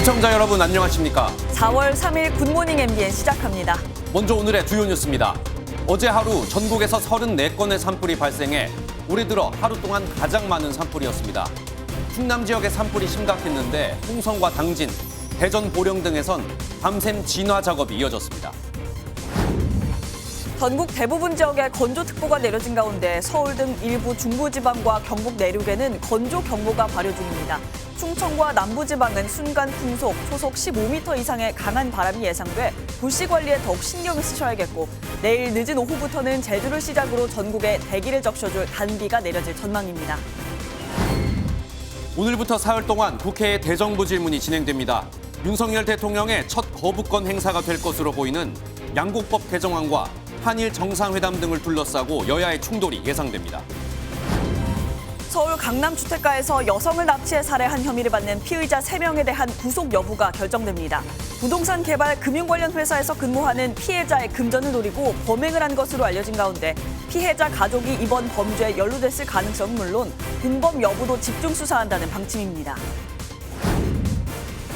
시청자 여러분 안녕하십니까? 4월 3일 굿모닝 MBN 시작합니다. 먼저 오늘의 주요 뉴스입니다. 어제 하루 전국에서 34건의 산불이 발생해 올해 들어 하루 동안 가장 많은 산불이었습니다. 충남 지역의 산불이 심각했는데 홍성과 당진, 대전 보령 등에선 밤샘 진화 작업이 이어졌습니다. 전국 대부분 지역에 건조특보가 내려진 가운데 서울 등 일부 중부지방과 경북 내륙에는 건조경보가 발효 중입니다. 충청과 남부지방은 순간 풍속, 초속 15m 이상의 강한 바람이 예상돼 불씨 관리에 더욱 신경을 쓰셔야겠고 내일 늦은 오후부터는 제주를 시작으로 전국에 대기를 적셔줄 단비가 내려질 전망입니다. 오늘부터 사흘 동안 국회의 대정부 질문이 진행됩니다. 윤석열 대통령의 첫 거부권 행사가 될 것으로 보이는 양곡법 개정안과 한일 정상회담 등을 둘러싸고 여야의 충돌이 예상됩니다. 서울 강남주택가에서 여성을 납치해 살해한 혐의를 받는 피의자 3명에 대한 구속 여부가 결정됩니다. 부동산 개발 금융 관련 회사에서 근무하는 피해자의 금전을 노리고 범행을 한 것으로 알려진 가운데 피해자 가족이 이번 범죄에 연루됐을 가능성은 물론 공범 여부도 집중 수사한다는 방침입니다.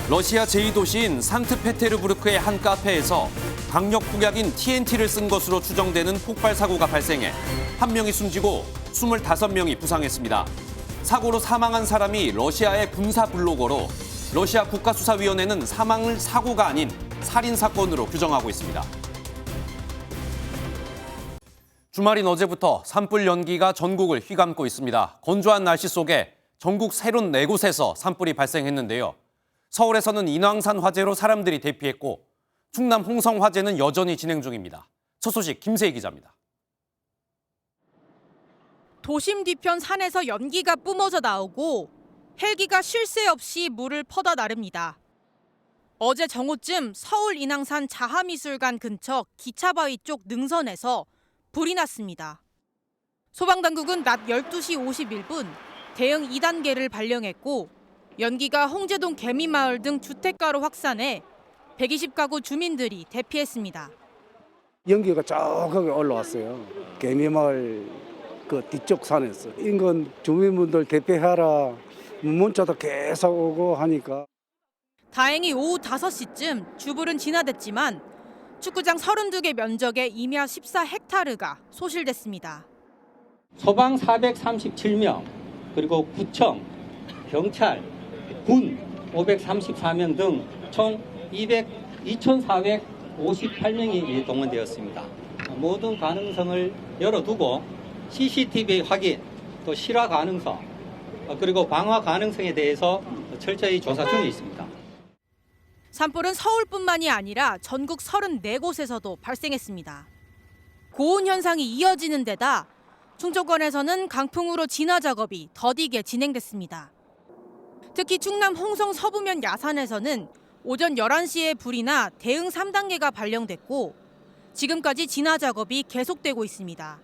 러시아 제2도시인 상트페테르부르크의 한 카페에서 강력 폭약인 TNT를 쓴 것으로 추정되는 폭발 사고가 발생해 한 명이 숨지고 25명이 부상했습니다. 사고로 사망한 사람이 러시아의 군사 블로거로 러시아 국가수사위원회는 사망을 사고가 아닌 살인 사건으로 규정하고 있습니다. 주말인 어제부터 산불 연기가 전국을 휘감고 있습니다. 건조한 날씨 속에 전국 34곳에서 산불이 발생했는데요. 서울에서는 인왕산 화재로 사람들이 대피했고 충남 홍성 화재는 여전히 진행 중입니다. 첫 소식 김세희 기자입니다. 도심 뒤편 산에서 연기가 뿜어져 나오고 헬기가 쉴 새 없이 물을 퍼다 나릅니다. 어제 정오쯤 서울 인왕산 자하미술관 근처 기차바위 쪽 능선에서 불이 났습니다. 소방당국은 낮 12시 51분 대응 2단계를 발령했고 연기가 홍제동 개미마을 등 주택가로 확산해 120가구 주민들이 대피했습니다. 연기가 저기 올라왔어요. 개미마을 그 뒤쪽 산에서. 인근 주민분들 대피하라 문자도 계속 오고 하니까. 다행히 오후 5시쯤 주불은 진화됐지만 축구장 32개 면적의 임야 14헥타르가 소실됐습니다. 소방 437명, 그리고 구청, 경찰, 군 534명 등 총 2,458명이 동원되었습니다. 모든 가능성을 열어두고 CCTV 확인, 또 실화 가능성, 그리고 방화 가능성에 대해서 철저히 조사 중에 있습니다. 산불은 서울뿐만이 아니라 전국 34곳에서도 발생했습니다. 고온 현상이 이어지는 데다 충청권에서는 강풍으로 진화 작업이 더디게 진행됐습니다. 특히 충남 홍성 서부면 야산에서는 오전 11시에 불이 나 대응 3단계가 발령됐고 지금까지 진화 작업이 계속되고 있습니다.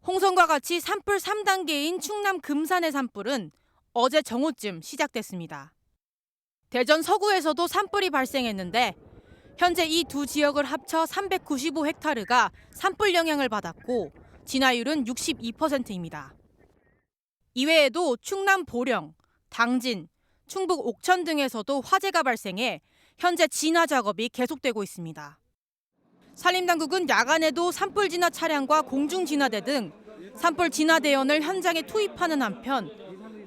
홍성과 같이 산불 3단계인 충남 금산의 산불은 어제 정오쯤 시작됐습니다. 대전 서구에서도 산불이 발생했는데 현재 이 두 지역을 합쳐 395헥타르가 산불 영향을 받았고 진화율은 62%입니다. 이외에도 충남 보령, 당진, 충북 옥천 등에서도 화재가 발생해 현재 진화 작업이 계속되고 있습니다. 산림당국은 야간에도 산불 진화 차량과 공중 진화대 등 산불 진화 대원을 현장에 투입하는 한편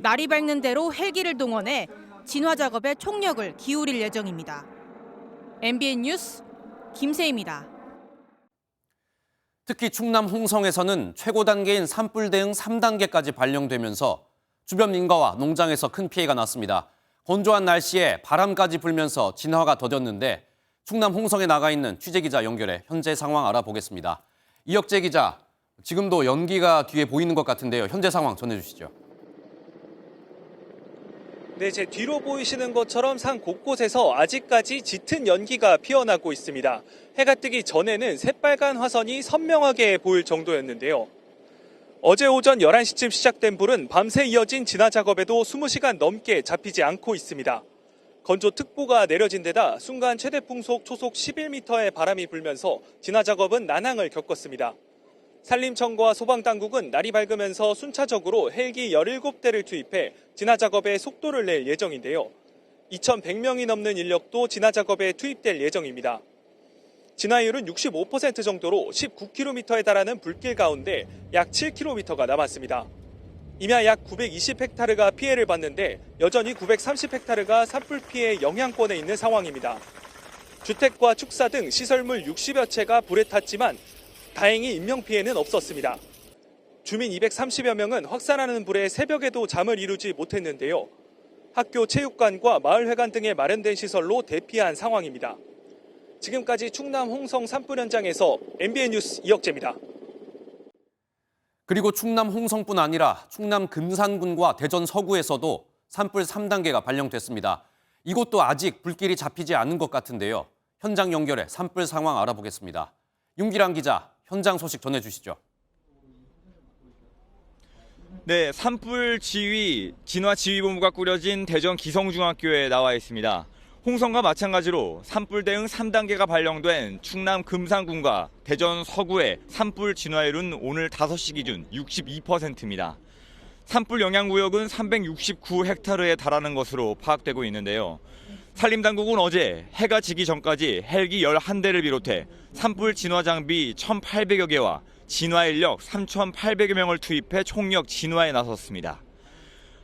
날이 밝는 대로 헬기를 동원해 진화 작업에 총력을 기울일 예정입니다. MBN 뉴스 김세희입니다. 특히 충남 홍성에서는 최고 단계인 산불 대응 3단계까지 발령되면서 주변 민가와 농장에서 큰 피해가 났습니다. 건조한 날씨에 바람까지 불면서 진화가 더뎠는데 충남 홍성에 나가 있는 취재기자 연결해 현재 상황 알아보겠습니다. 이혁재 기자, 지금도 연기가 뒤에 보이는 것 같은데요. 현재 상황 전해주시죠. 네, 제 뒤로 보이시는 것처럼 산 곳곳에서 아직까지 짙은 연기가 피어나고 있습니다. 해가 뜨기 전에는 새빨간 화선이 선명하게 보일 정도였는데요. 어제 오전 11시쯤 시작된 불은 밤새 이어진 진화 작업에도 20시간 넘게 잡히지 않고 있습니다. 건조특보가 내려진 데다 순간 최대 풍속 초속 11m의 바람이 불면서 진화 작업은 난항을 겪었습니다. 산림청과 소방당국은 날이 밝으면서 순차적으로 헬기 17대를 투입해 진화 작업에 속도를 낼 예정인데요. 2,100명이 넘는 인력도 진화 작업에 투입될 예정입니다. 진화율은 65% 정도로 19km에 달하는 불길 가운데 약 7km가 남았습니다. 임야 약 920헥타르가 피해를 봤는데 여전히 930헥타르가 산불 피해 영향권에 있는 상황입니다. 주택과 축사 등 시설물 60여 채가 불에 탔지만 다행히 인명피해는 없었습니다. 주민 230여 명은 확산하는 불에 새벽에도 잠을 이루지 못했는데요. 학교 체육관과 마을회관 등에 마련된 시설로 대피한 상황입니다. 지금까지 충남 홍성 산불 현장에서 MBN 뉴스 이혁재입니다. 그리고 충남 홍성뿐 아니라 충남 금산군과 대전 서구에서도 산불 3단계가 발령됐습니다. 이곳도 아직 불길이 잡히지 않은 것 같은데요. 현장 연결해 산불 상황 알아보겠습니다. 윤기란 기자, 현장 소식 전해주시죠. 네, 산불 지휘, 진화 지휘본부가 꾸려진 대전 기성중학교에 나와 있습니다. 홍성과 마찬가지로 산불 대응 3단계가 발령된 충남 금산군과 대전 서구의 산불 진화율은 오늘 5시 기준 62%입니다. 산불 영향구역은 369헥타르에 달하는 것으로 파악되고 있는데요. 산림당국은 어제 해가 지기 전까지 헬기 11대를 비롯해 산불 진화 장비 1,800여 개와 진화 인력 3,800여 명을 투입해 총력 진화에 나섰습니다.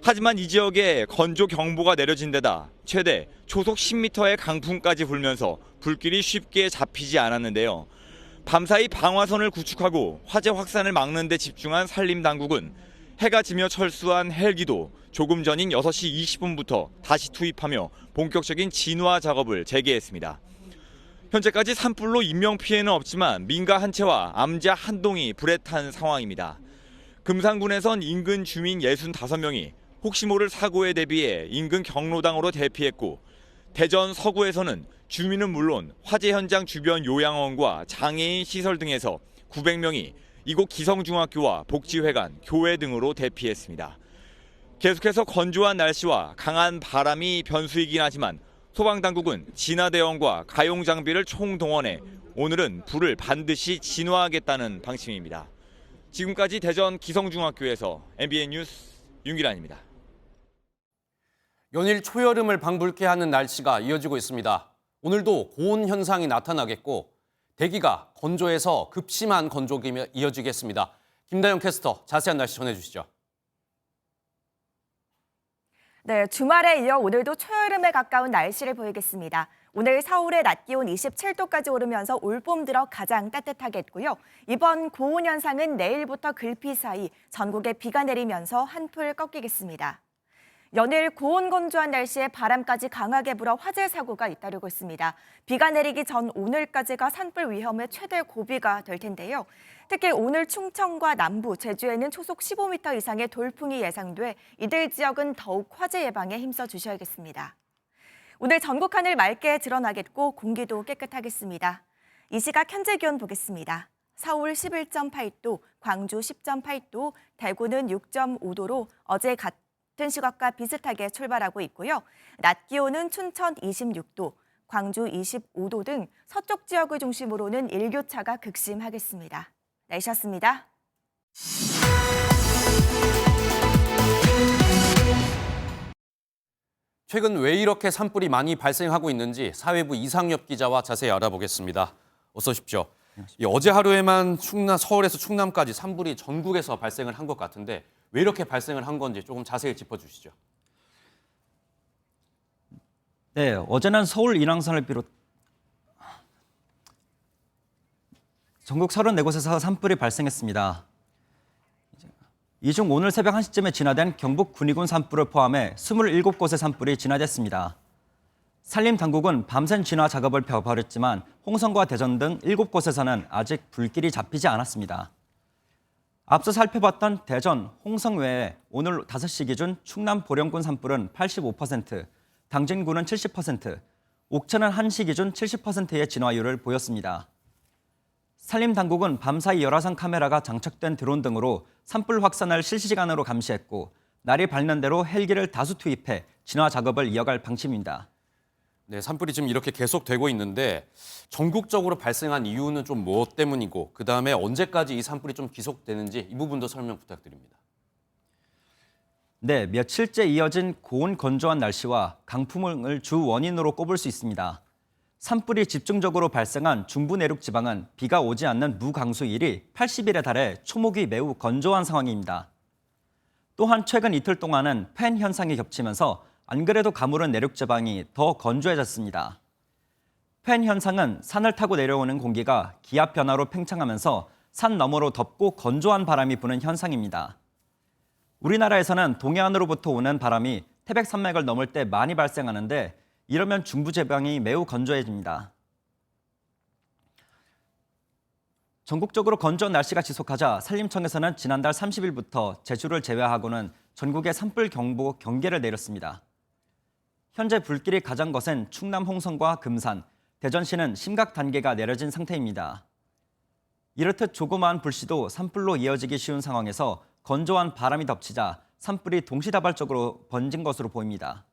하지만 이 지역에 건조 경보가 내려진 데다 최대 초속 10m의 강풍까지 불면서 불길이 쉽게 잡히지 않았는데요. 밤사이 방화선을 구축하고 화재 확산을 막는 데 집중한 산림당국은 해가 지며 철수한 헬기도 조금 전인 6시 20분부터 다시 투입하며 본격적인 진화 작업을 재개했습니다. 현재까지 산불로 인명피해는 없지만 민가 한 채와 암자 한 동이 불에 탄 상황입니다. 금산군에선 인근 주민 65명이 혹시 모를 사고에 대비해 인근 경로당으로 대피했고, 대전 서구에서는 주민은 물론 화재 현장 주변 요양원과 장애인 시설 등에서 900명이 이곳 기성중학교와 복지회관, 교회 등으로 대피했습니다. 계속해서 건조한 날씨와 강한 바람이 변수이긴 하지만 소방당국은 진화대원과 가용 장비를 총동원해 오늘은 불을 반드시 진화하겠다는 방침입니다. 지금까지 대전 기성중학교에서 MBN 뉴스 윤기란입니다. 연일 초여름을 방불케 하는 날씨가 이어지고 있습니다. 오늘도 고온 현상이 나타나겠고 대기가 건조해서 급심한 건조기가 이어지겠습니다. 김다영 캐스터 자세한 날씨 전해주시죠. 네, 주말에 이어 오늘도 초여름에 가까운 날씨를 보이겠습니다. 오늘 서울의 낮 기온 27도까지 오르면서 올봄 들어 가장 따뜻하겠고요. 이번 고온 현상은 내일부터 글피 사이 전국에 비가 내리면서 한풀 꺾이겠습니다. 연일 고온 건조한 날씨에 바람까지 강하게 불어 화재 사고가 잇따르고 있습니다. 비가 내리기 전 오늘까지가 산불 위험의 최대 고비가 될 텐데요. 특히 오늘 충청과 남부, 제주에는 초속 15m 이상의 돌풍이 예상돼 이들 지역은 더욱 화재 예방에 힘써 주셔야겠습니다. 오늘 전국 하늘 맑게 드러나겠고 공기도 깨끗하겠습니다. 이 시각 현재 기온 보겠습니다. 서울 11.8도, 광주 10.8도, 대구는 6.5도로 어제 같은 시각과 비슷하게 출발하고 있고요. 낮 기온은 춘천 26도, 광주 25도 등 서쪽 지역을 중심으로는 일교차가 극심하겠습니다. 날씨였습니다. 최근 왜 이렇게 산불이 많이 발생하고 있는지 사회부 이상엽 기자와 자세히 알아보겠습니다. 어서 오십시오. 어제 하루에만 서울에서 충남까지 산불이 전국에서 발생을 한 것 같은데 왜 이렇게 발생을 한 건지 조금 자세히 짚어주시죠. 네, 어제는 서울 인왕산을 비롯 전국 34곳에서 산불이 발생했습니다. 이 중 오늘 새벽 1시쯤에 진화된 경북 군위군 산불을 포함해 27곳의 산불이 진화됐습니다. 산림당국은 밤샘 진화 작업을 벌였지만 홍성과 대전 등 7곳에서는 아직 불길이 잡히지 않았습니다. 앞서 살펴봤던 대전, 홍성 외에 오늘 5시 기준 충남 보령군 산불은 85%, 당진군은 70%, 옥천은 1시 기준 70%의 진화율을 보였습니다. 산림당국은 밤사이 열화상 카메라가 장착된 드론 등으로 산불 확산을 실시간으로 감시했고 날이 밝는 대로 헬기를 다수 투입해 진화 작업을 이어갈 방침입니다. 네, 산불이 지금 이렇게 계속되고 있는데 전국적으로 발생한 이유는 좀 무엇 때문이고 그다음에 언제까지 이 산불이 좀 지속되는지 이 부분도 설명 부탁드립니다. 네, 며칠째 이어진 고온 건조한 날씨와 강풍을 주 원인으로 꼽을 수 있습니다. 산불이 집중적으로 발생한 중부 내륙 지방은 비가 오지 않는 무강수일이 80일에 달해 초목이 매우 건조한 상황입니다. 또한 최근 이틀 동안은 팬 현상이 겹치면서 안 그래도 가물은 내륙 지방이 더 건조해졌습니다. 팬 현상은 산을 타고 내려오는 공기가 기압 변화로 팽창하면서 산 너머로 덥고 건조한 바람이 부는 현상입니다. 우리나라에서는 동해안으로부터 오는 바람이 태백산맥을 넘을 때 많이 발생하는데 이러면 중부지방이 매우 건조해집니다. 전국적으로 건조한 날씨가 지속하자 산림청에서는 지난달 30일부터 제주를 제외하고는 전국에 산불 경보 경계를 내렸습니다. 현재 불길이 가장 거센 충남 홍성과 금산, 대전시는 심각 단계가 내려진 상태입니다. 이렇듯 조그마한 불씨도 산불로 이어지기 쉬운 상황에서 건조한 바람이 덮치자 산불이 동시다발적으로 번진 것으로 보입니다.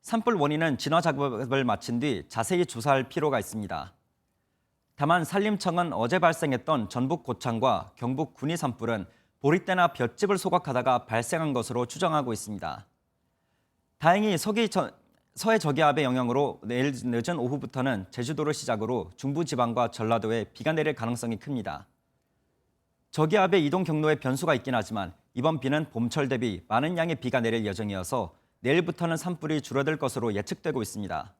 산불 원인은 진화 작업을 마친 뒤 자세히 조사할 필요가 있습니다. 다만 산림청은 어제 발생했던 전북 고창과 경북 군위 산불은 보리떼나 볏짚을 소각하다가 발생한 것으로 추정하고 있습니다. 다행히 서해 저기압의 영향으로 내일 늦은 오후부터는 제주도를 시작으로 중부지방과 전라도에 비가 내릴 가능성이 큽니다. 저기압의 이동 경로에 변수가 있긴 하지만 이번 비는 봄철 대비 많은 양의 비가 내릴 예정이어서 내일부터는 산불이 줄어들 것으로 예측되고 있습니다.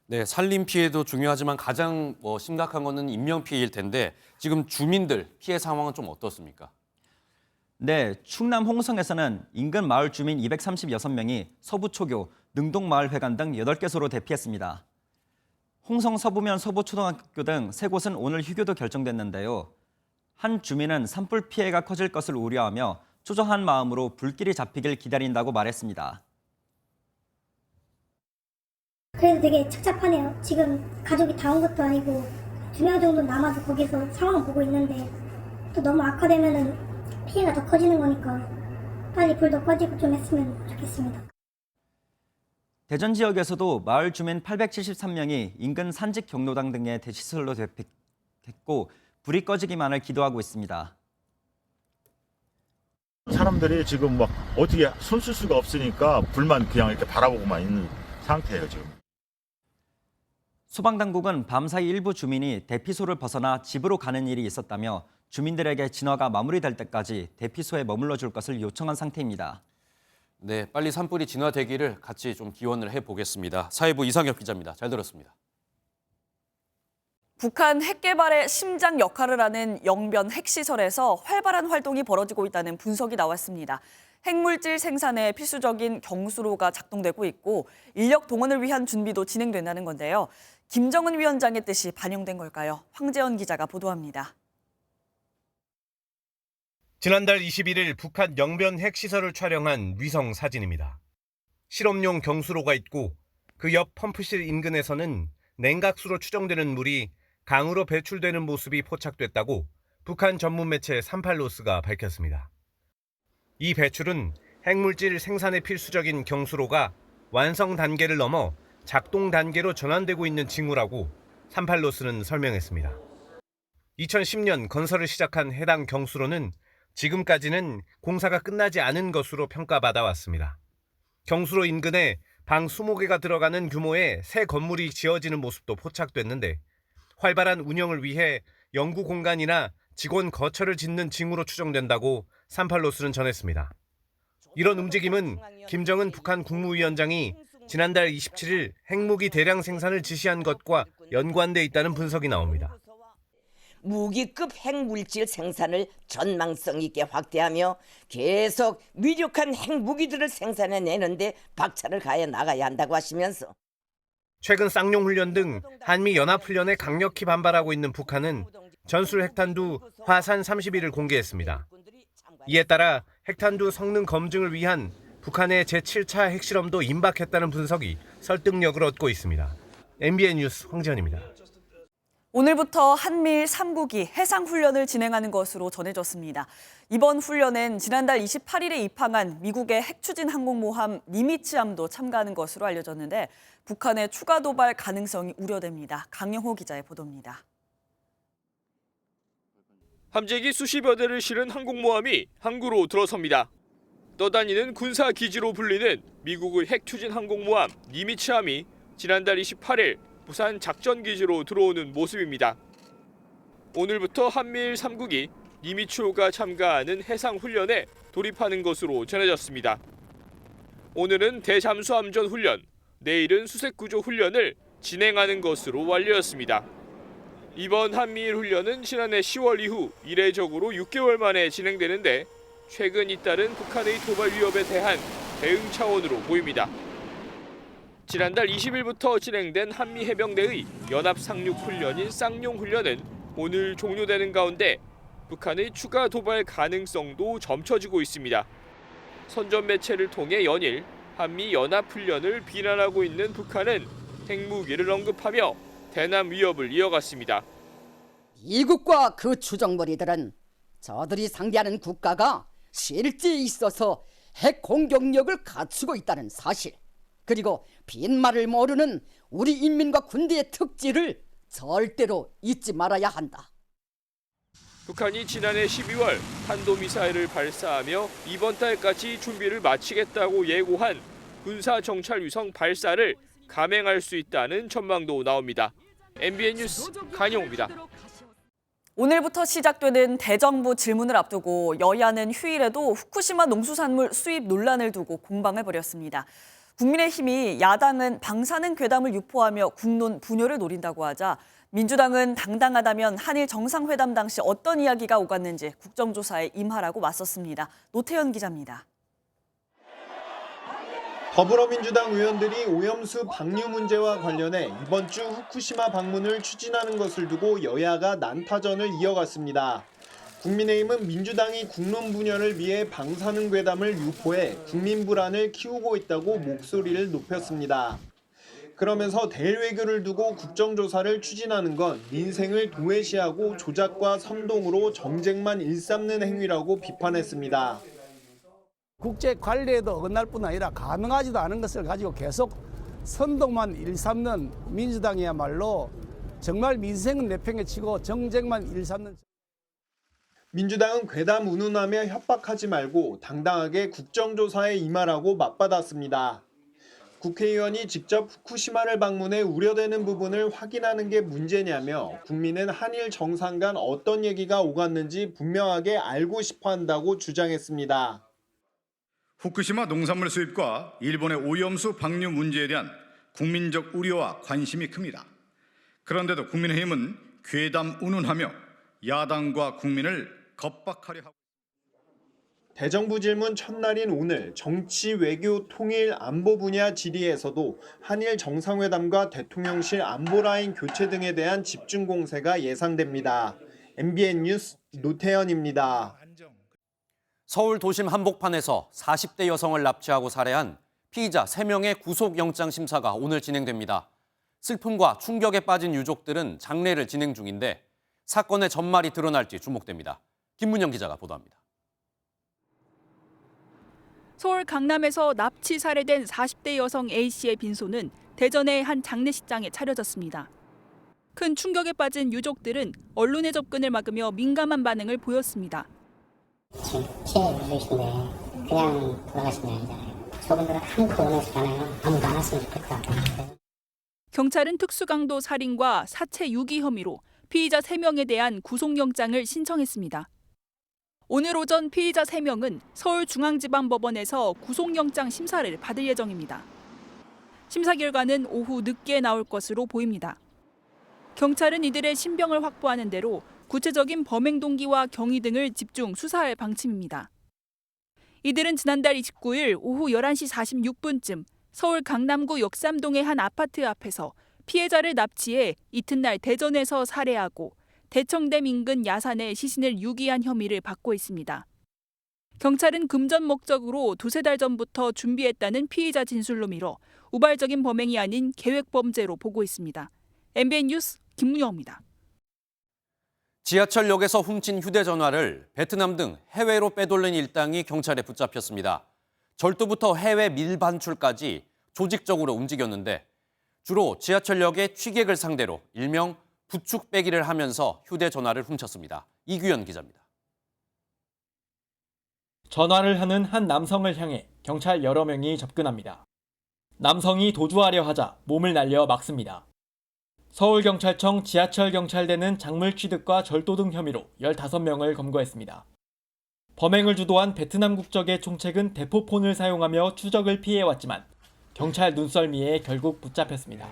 네, 산림 피해도 중요하지만 가장 심각한 것은 인명 피해일 텐데 지금 주민들 피해 상황은 좀 어떻습니까? 네, 충남 홍성에서는 인근 마을 주민 236명이 서부초교, 능동마을회관 등 8개소로 대피했습니다. 홍성 서부면 서부초등학교 등 3곳은 오늘 휴교도 결정됐는데요. 한 주민은 산불 피해가 커질 것을 우려하며 초조한 마음으로 불길이 잡히길 기다린다고 말했습니다. 그래도 되게 착잡하네요. 지금 가족이 다 온 것도 아니고 2명 정도 남아서 거기서 상황 보고 있는데 또 너무 악화되면은 피해가 더 커지는 거니까 빨리 불도 꺼지고 좀 했으면 좋겠습니다. 대전 지역에서도 마을 주민 873명이 인근 산직 경로당 등의 대시설로 대피했고 불이 꺼지기만을 기도하고 있습니다. 사람들이 지금 막 어떻게 손 쓸 수가 없으니까 불만 그냥 이렇게 바라보고만 있는 상태예요, 지금. 소방당국은 밤사이 일부 주민이 대피소를 벗어나 집으로 가는 일이 있었다며 주민들에게 진화가 마무리될 때까지 대피소에 머물러 줄 것을 요청한 상태입니다. 네, 빨리 산불이 진화되기를 같이 좀 기원을 해보겠습니다. 사회부 이상엽 기자입니다. 잘 들었습니다. 북한 핵 개발의 심장 역할을 하는 영변 핵시설에서 활발한 활동이 벌어지고 있다는 분석이 나왔습니다. 핵물질 생산에 필수적인 경수로가 작동되고 있고 인력 동원을 위한 준비도 진행된다는 건데요. 김정은 위원장의 뜻이 반영된 걸까요? 황재원 기자가 보도합니다. 지난달 21일 북한 영변 핵시설을 촬영한 위성 사진입니다. 실험용 경수로가 있고 그 옆 펌프실 인근에서는 냉각수로 추정되는 물이 강으로 배출되는 모습이 포착됐다고 북한 전문 매체 38노스가 밝혔습니다. 이 배출은 핵물질 생산에 필수적인 경수로가 완성 단계를 넘어 작동 단계로 전환되고 있는 징후라고 38노스는 설명했습니다. 2010년 건설을 시작한 해당 경수로는 지금까지는 공사가 끝나지 않은 것으로 평가받아 왔습니다. 경수로 인근에 방 20개가 들어가는 규모의 새 건물이 지어지는 모습도 포착됐는데 활발한 운영을 위해 연구 공간이나 직원 거처를 짓는 징후로 추정된다고 38노스는 전했습니다. 이런 움직임은 김정은 북한 국무위원장이 지난달 27일 핵무기 대량 생산을 지시한 것과 연관돼 있다는 분석이 나옵니다. 무기급 핵물질 생산을 전망성 있게 확대하며 계속 위력한 핵무기들을 생산해내는데 박차를 가해 나가야 한다고 하시면서 최근 쌍용훈련 등 한미연합훈련에 강력히 반발하고 있는 북한은 전술 핵탄두 화산 31을 공개했습니다. 이에 따라 핵탄두 성능 검증을 위한 북한의 제7차 핵실험도 임박했다는 분석이 설득력을 얻고 있습니다. MBN 뉴스 황재현입니다. 오늘부터 한미일 3국이 해상훈련을 진행하는 것으로 전해졌습니다. 이번 훈련엔 지난달 28일에 입항한 미국의 핵추진 항공모함 니미츠함도 참가하는 것으로 알려졌는데 북한의 추가 도발 가능성이 우려됩니다. 강영호 기자의 보도입니다. 함재기 수십여 대를 실은 항공모함이 항구로 들어섭니다. 떠다니는 군사 기지로 불리는 미국의 핵 추진 항공모함 니미츠함이 지난달 28일 부산 작전기지로 들어오는 모습입니다. 오늘부터 한미일 3국이 니미츠호가 참가하는 해상훈련에 돌입하는 것으로 전해졌습니다. 오늘은 대잠수함전 훈련, 내일은 수색구조 훈련을 진행하는 것으로 완료였습니다. 이번 한미일 훈련은 지난해 10월 이후 이례적으로 6개월 만에 진행되는데 최근 잇따른 북한의 도발 위협에 대한 대응 차원으로 보입니다. 지난달 20일부터 진행된 한미해병대의 연합상륙훈련인 쌍용훈련은 오늘 종료되는 가운데 북한의 추가 도발 가능성도 점쳐지고 있습니다. 선전 매체를 통해 연일 한미 연합훈련을 비난하고 있는 북한은 핵무기를 언급하며 대남 위협을 이어갔습니다. 미국과 그 추정머리들은 저들이 상대하는 국가가 실제 있어서 핵 공격력을 갖추고 있다는 사실, 그리고 빈말을 모르는 우리 인민과 군대의 특질을 절대로 잊지 말아야 한다. 북한이 지난해 12월 탄도미사일을 발사하며 이번 달까지 준비를 마치겠다고 예고한 군사정찰위성 발사를 감행할 수 있다는 전망도 나옵니다. MBN 뉴스 강영호입니다. 오늘부터 시작되는 대정부 질문을 앞두고 여야는 휴일에도 후쿠시마 농수산물 수입 논란을 두고 공방을 벌였습니다. 국민의힘이 야당은 방사능 괴담을 유포하며 국론 분열을 노린다고 하자 민주당은 당당하다면 한일 정상회담 당시 어떤 이야기가 오갔는지 국정조사에 임하라고 맞섰습니다. 노태현 기자입니다. 더불어민주당 의원들이 오염수 방류 문제와 관련해 이번 주 후쿠시마 방문을 추진하는 것을 두고 여야가 난타전을 이어갔습니다. 국민의힘은 민주당이 국론 분열을 위해 방사능 괴담을 유포해 국민 불안을 키우고 있다고 목소리를 높였습니다. 그러면서 대외교를 두고 국정조사를 추진하는 건 민생을 도외시하고 조작과 선동으로 정쟁만 일삼는 행위라고 비판했습니다. 국제 관리에도 어긋날 뿐 아니라 가능하지도 않은 것을 가지고 계속 선동만 일삼는 민주당이야말로 정말 민생은 내팽개 치고 정쟁만 일삼는. 민주당은 괴담 운운하며 협박하지 말고 당당하게 국정조사에 임하라고 맞받았습니다. 국회의원이 직접 후쿠시마를 방문해 우려되는 부분을 확인하는 게 문제냐며 국민은 한일 정상 간 어떤 얘기가 오갔는지 분명하게 알고 싶어 한다고 주장했습니다. 후쿠시마 농산물 수입과 일본의 오염수 방류 문제에 대한 국민적 우려와 관심이 큽니다. 그런데도 국민의힘은 괴담 운운하며 야당과 국민을 겁박하려 하고 있습니다. 대정부 질문 첫날인 오늘 정치, 외교, 통일, 안보 분야 질의에서도 한일 정상회담과 대통령실 안보라인 교체 등에 대한 집중 공세가 예상됩니다. MBN 뉴스 노태현입니다. 서울 도심 한복판에서 40대 여성을 납치하고 살해한 피의자 3명의 구속영장 심사가 오늘 진행됩니다. 슬픔과 충격에 빠진 유족들은 장례를 진행 중인데 사건의 전말이 드러날지 주목됩니다. 김문영 기자가 보도합니다. 서울 강남에서 납치 살해된 40대 여성 A씨의 빈소는 대전의 한 장례식장에 차려졌습니다. 큰 충격에 빠진 유족들은 언론의 접근을 막으며 민감한 반응을 보였습니다. 지금 피해 유족이신데 그냥 돌아가신 게 아니잖아요. 저분들은 아무것도 원하시잖아요. 아무도 안 왔으면 좋겠을 것 같아요. 경찰은 특수강도 살인과 사체 유기 혐의로 피의자 3명에 대한 구속영장을 신청했습니다. 오늘 오전 피의자 3명은 서울중앙지방법원에서 구속영장 심사를 받을 예정입니다. 심사 결과는 오후 늦게 나올 것으로 보입니다. 경찰은 이들의 신병을 확보하는 대로 구체적인 범행 동기와 경위 등을 집중 수사할 방침입니다. 이들은 지난달 29일 오후 11시 46분쯤 서울 강남구 역삼동의 한 아파트 앞에서 피해자를 납치해 이튿날 대전에서 살해하고 대청댐 인근 야산에 시신을 유기한 혐의를 받고 있습니다. 경찰은 금전 목적으로 두세 달 전부터 준비했다는 피의자 진술로 미뤄 우발적인 범행이 아닌 계획 범죄로 보고 있습니다. MBN 뉴스 김문영입니다. 지하철역에서 훔친 휴대전화를 베트남 등 해외로 빼돌린 일당이 경찰에 붙잡혔습니다. 절도부터 해외 밀반출까지 조직적으로 움직였는데 주로 지하철역의 취객을 상대로 일명 부축 빼기를 하면서 휴대전화를 훔쳤습니다. 이규현 기자입니다. 전화를 하는 한 남성을 향해 경찰 여러 명이 접근합니다. 남성이 도주하려 하자 몸을 날려 막습니다. 서울경찰청 지하철경찰대는 작물 취득과 절도 등 혐의로 15명을 검거했습니다. 범행을 주도한 베트남 국적의 총책은 대포폰을 사용하며 추적을 피해왔지만 경찰 눈썰미에 결국 붙잡혔습니다.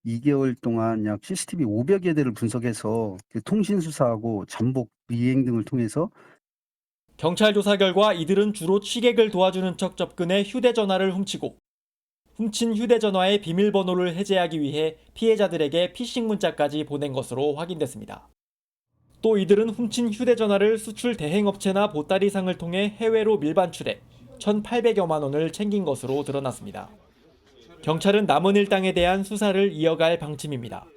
2개월 동안 약 CCTV 500여 대를 분석해서 통신수사하고 잠복, 미행 등을 통해서 경찰 조사 결과 이들은 주로 취객을 도와주는 척 접근해 휴대전화를 훔치고 훔친 휴대전화의 비밀번호를 해제하기 위해 피해자들에게 피싱 문자까지 보낸 것으로 확인됐습니다. 또 이들은 훔친 휴대전화를 수출 대행업체나 보따리상을 통해 해외로 밀반출해 1,800여만 원을 챙긴 것으로 드러났습니다. 경찰은 남은 일당에 대한 수사를 이어갈 방침입니다.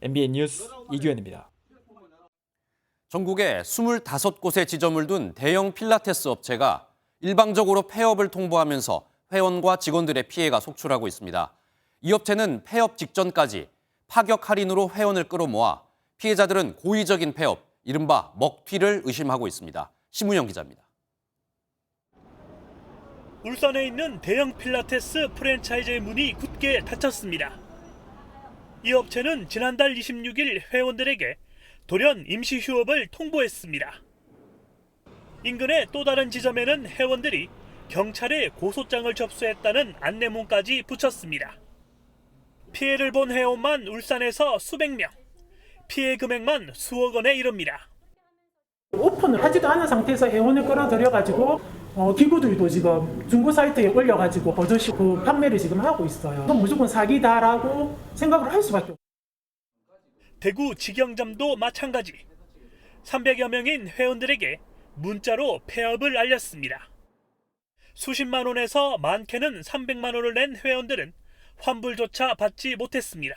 MBN 뉴스 이규현입니다. 전국에 25곳의 지점을 둔 대형 필라테스 업체가 일방적으로 폐업을 통보하면서 회원과 직원들의 피해가 속출하고 있습니다. 이 업체는 폐업 직전까지 파격 할인으로 회원을 끌어모아 피해자들은 고의적인 폐업, 이른바 먹튀를 의심하고 있습니다. 심우영 기자입니다. 울산에 있는 대형 필라테스 프랜차이즈의 문이 굳게 닫혔습니다. 이 업체는 지난달 26일 회원들에게 돌연 임시 휴업을 통보했습니다. 인근의 또 다른 지점에는 회원들이 경찰에 고소장을 접수했다는 안내문까지 붙였습니다. 피해를 본 회원만 울산에서 수백 명, 피해 금액만 수억 원에 이릅니다. 오픈을 하지도 않은 상태에서 회원을 끌어들여가지고 기구들도 지금 중고 사이트에 올려가지고 버젓이 그 판매를 지금 하고 있어요. 그건 무조건 사기다라고 생각을 할 수밖에 없어요. 대구 직영점도 마찬가지. 300여 명인 회원들에게 문자로 폐업을 알렸습니다. 수십만 원에서 많게는 300만 원을 낸 회원들은 환불조차 받지 못했습니다.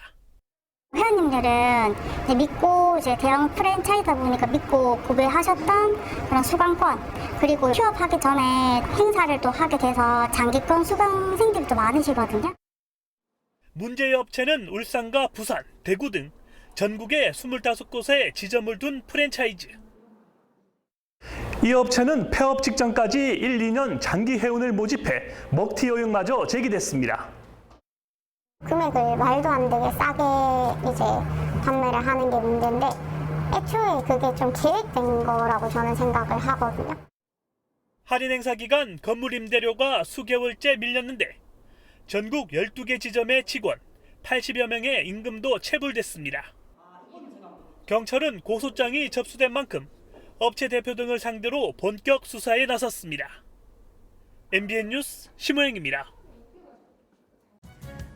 회원님들은 믿고 이제 대형 프랜차이즈다 보니까 믿고 구매하셨던 그런 수강권, 그리고 휴업하기 전에 행사를 또 하게 돼서 장기권 수강생들이 좀 많으시거든요. 문제의 업체는 울산과 부산, 대구 등 전국에 25곳의 지점을 둔 프랜차이즈. 이 업체는 폐업 직전까지 1, 2년 장기 회원을 모집해 먹튀 의혹마저 제기됐습니다. 금액을 말도 안 되게 싸게 이제 판매를 하는 게 문제인데 애초에 그게 좀 계획된 거라고 저는 생각을 하거든요. 할인 행사 기간 건물 임대료가 수개월째 밀렸는데 전국 12개 지점의 직원 80여 명의 임금도 체불됐습니다. 경찰은 고소장이 접수된 만큼 업체 대표 등을 상대로 본격 수사에 나섰습니다. MBN 뉴스 심호영입니다.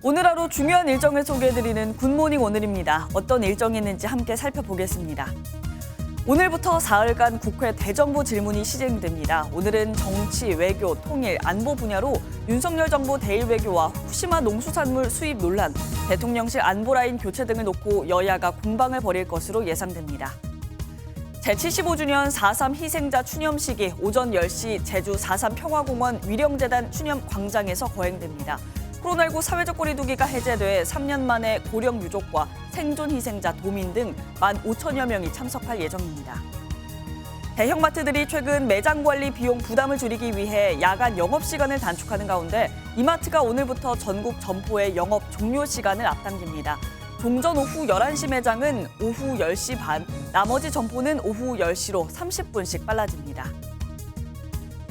오늘 하루 중요한 일정을 소개해드리는 굿모닝 오늘입니다. 어떤 일정이 있는지 함께 살펴보겠습니다. 오늘부터 사흘간 국회 대정부 질문이 시행됩니다. 오늘은 정치, 외교, 통일, 안보 분야로 윤석열 정부 대일 외교와 후쿠시마 농수산물 수입 논란, 대통령실 안보라인 교체 등을 놓고 여야가 공방을 벌일 것으로 예상됩니다. 제75주년 4.3 희생자 추념식이 오전 10시 제주 4.3 평화공원 위령재단 추념 광장에서 거행됩니다. 코로나19 사회적 거리두기가 해제돼 3년 만에 고령 유족과 생존 희생자, 도민 등 15,000여 명이 참석할 예정입니다. 대형마트들이 최근 매장 관리 비용 부담을 줄이기 위해 야간 영업시간을 단축하는 가운데 이마트가 오늘부터 전국 점포의 영업 종료 시간을 앞당깁니다. 종전 오후 11시 매장은 오후 10시 반, 나머지 점포는 오후 10시로 30분씩 빨라집니다.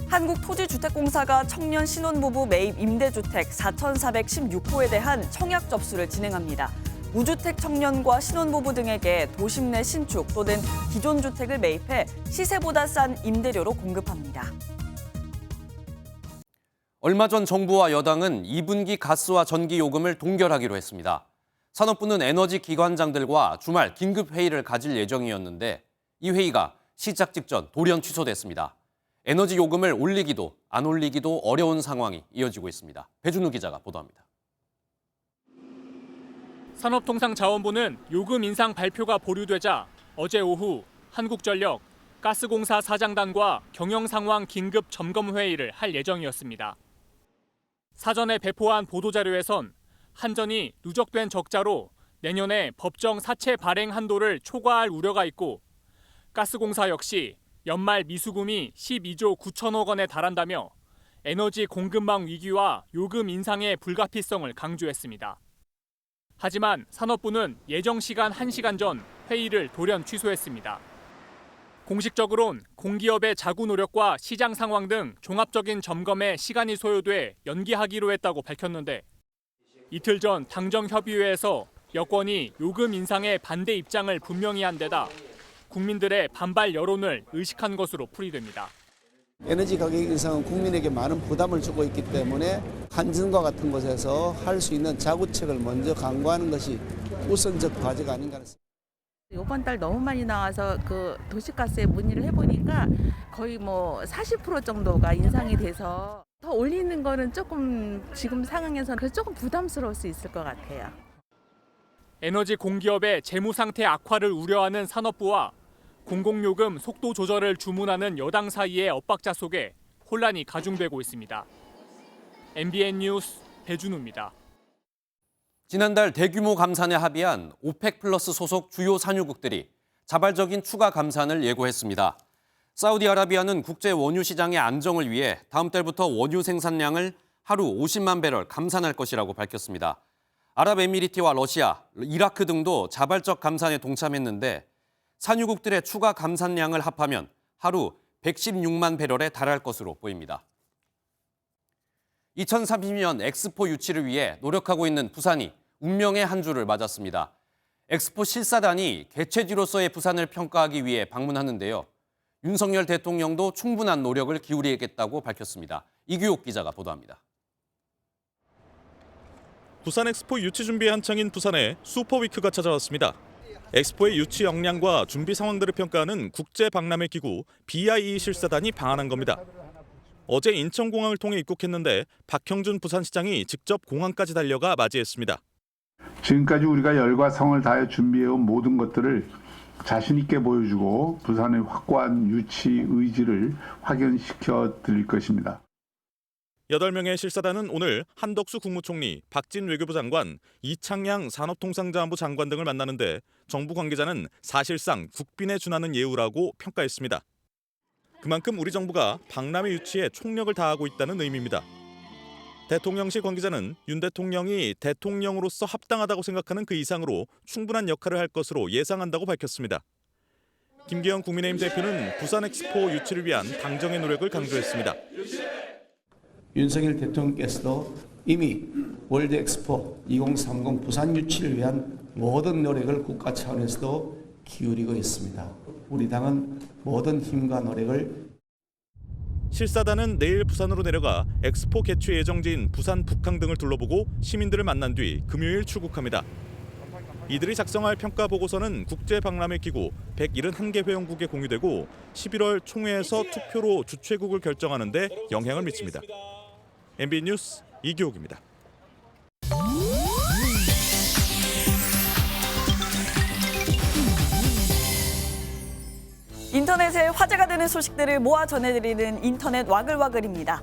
한국토지주택공사가 청년 신혼부부 매입 임대주택 4,416호에 대한 청약 접수를 진행합니다. 무주택 청년과 신혼부부 등에게 도심 내 신축 또는 기존 주택을 매입해 시세보다 싼 임대료로 공급합니다. 얼마 전 정부와 여당은 2분기 가스와 전기 요금을 동결하기로 했습니다. 산업부는 에너지 기관장들과 주말 긴급 회의를 가질 예정이었는데 이 회의가 시작 직전 돌연 취소됐습니다. 에너지 요금을 올리기도 안 올리기도 어려운 상황이 이어지고 있습니다. 배준우 기자가 보도합니다. 산업통상자원부는 요금 인상 발표가 보류되자 어제 오후 한국전력, 가스공사 사장단과 경영상황 긴급 점검 회의를 할 예정이었습니다. 사전에 배포한 보도자료에선 한전이 누적된 적자로 내년에 법정 사채 발행 한도를 초과할 우려가 있고 가스공사 역시 연말 미수금이 12조 9천억 원에 달한다며 에너지 공급망 위기와 요금 인상의 불가피성을 강조했습니다. 하지만 산업부는 예정 시간 1시간 전 회의를 돌연 취소했습니다. 공식적으론 공기업의 자구 노력과 시장 상황 등 종합적인 점검에 시간이 소요돼 연기하기로 했다고 밝혔는데 이틀 전 당정협의회에서 여권이 요금 인상에 반대 입장을 분명히 한 데다 국민들의 반발 여론을 의식한 것으로 풀이됩니다. 에너지 가격 인상은 국민에게 많은 부담을 주고 있기 때문에 한전과 같은 곳에서 할 수 있는 자구책을 먼저 강구하는 것이 우선적 과제가 아닌가 했습니다. 이번 달 너무 많이 나와서 그 도시가스에 문의를 해보니까 거의 뭐 40% 정도가 인상이 돼서 더 올리는 거는 조금 지금 상황에서는 조금 부담스러울 수 있을 것 같아요. 에너지 공기업의 재무 상태 악화를 우려하는 산업부와 공공요금 속도 조절을 주문하는 여당 사이의 엇박자 속에 혼란이 가중되고 있습니다. MBN 뉴스 배준우입니다. 지난달 대규모 감산에 합의한 오펙 플러스 소속 주요 산유국들이 자발적인 추가 감산을 예고했습니다. 사우디아라비아는 국제 원유 시장의 안정을 위해 다음 달부터 원유 생산량을 하루 50만 배럴 감산할 것이라고 밝혔습니다. 아랍에미리트와 러시아, 이라크 등도 자발적 감산에 동참했는데 산유국들의 추가 감산량을 합하면 하루 116만 배럴에 달할 것으로 보입니다. 2030년 엑스포 유치를 위해 노력하고 있는 부산이 운명의 한 주를 맞았습니다. 엑스포 실사단이 개최지로서의 부산을 평가하기 위해 방문하는데요. 윤석열 대통령도 충분한 노력을 기울이겠다고 밝혔습니다. 이규옥 기자가 보도합니다. 부산 엑스포 유치 준비에 한창인 부산에 슈퍼위크가 찾아왔습니다. 엑스포의 유치 역량과 준비 상황들을 평가하는 국제 박람회 기구 BIE 실사단이 방한한 겁니다. 어제 인천공항을 통해 입국했는데 박형준 부산시장이 직접 공항까지 달려가 맞이했습니다. 지금까지 우리가 열과 성을 다해 준비해온 모든 것들을 자신 있게 보여주고 부산의 확고한 유치 의지를 확인시켜 드릴 것입니다. 8명의 실사단은 오늘 한덕수 국무총리, 박진 외교부 장관, 이창양 산업통상자원부 장관 등을 만나는데 정부 관계자는 사실상 국빈에 준하는 예우라고 평가했습니다. 그만큼 우리 정부가 박람회 유치에 총력을 다하고 있다는 의미입니다. 대통령실 관계자는 윤 대통령이 대통령으로서 합당하다고 생각하는 그 이상으로 충분한 역할을 할 것으로 예상한다고 밝혔습니다. 김기현 국민의힘 대표는 부산 엑스포 유치를 위한 당정의 노력을 강조했습니다. 윤석열 대통령께서도 이미 월드 엑스포 2030 부산 유치를 위한 모든 노력을 국가 차원에서도 기울이고 있습니다. 우리 당은 모든 힘과 노력을 실사단은 내일 부산으로 내려가 엑스포 개최 예정지인 부산 북항 등을 둘러보고 시민들을 만난 뒤 금요일 출국합니다. 이들이 작성할 평가 보고서는 국제박람회 기구 171개 회원국에 공유되고 11월 총회에서 투표로 주최국을 결정하는 데 영향을 미칩니다. MBN 뉴스 이규옥입니다. 인터넷에 화제가 되는 소식들을 모아 전해드리는 인터넷 와글와글입니다.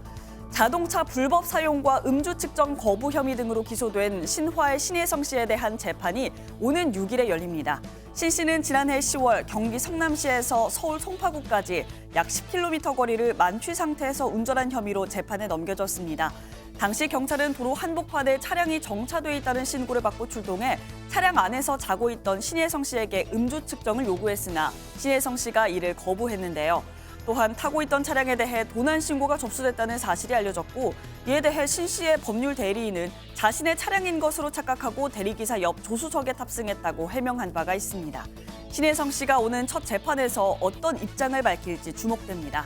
자동차 불법 사용과 음주 측정 거부 혐의 등으로 기소된 신화의 신혜성 씨에 대한 재판이 오는 6일에 열립니다. 신 씨는 지난해 10월 경기 성남시에서 서울 송파구까지 약 10km 거리를 만취 상태에서 운전한 혐의로 재판에 넘겨졌습니다. 당시 경찰은 도로 한복판에 차량이 정차돼 있다는 신고를 받고 출동해 차량 안에서 자고 있던 신혜성 씨에게 음주 측정을 요구했으나 신혜성 씨가 이를 거부했는데요. 또한 타고 있던 차량에 대해 도난 신고가 접수됐다는 사실이 알려졌고 이에 대해 신 씨의 법률 대리인은 자신의 차량인 것으로 착각하고 대리기사 옆 조수석에 탑승했다고 해명한 바가 있습니다. 신혜성 씨가 오는 첫 재판에서 어떤 입장을 밝힐지 주목됩니다.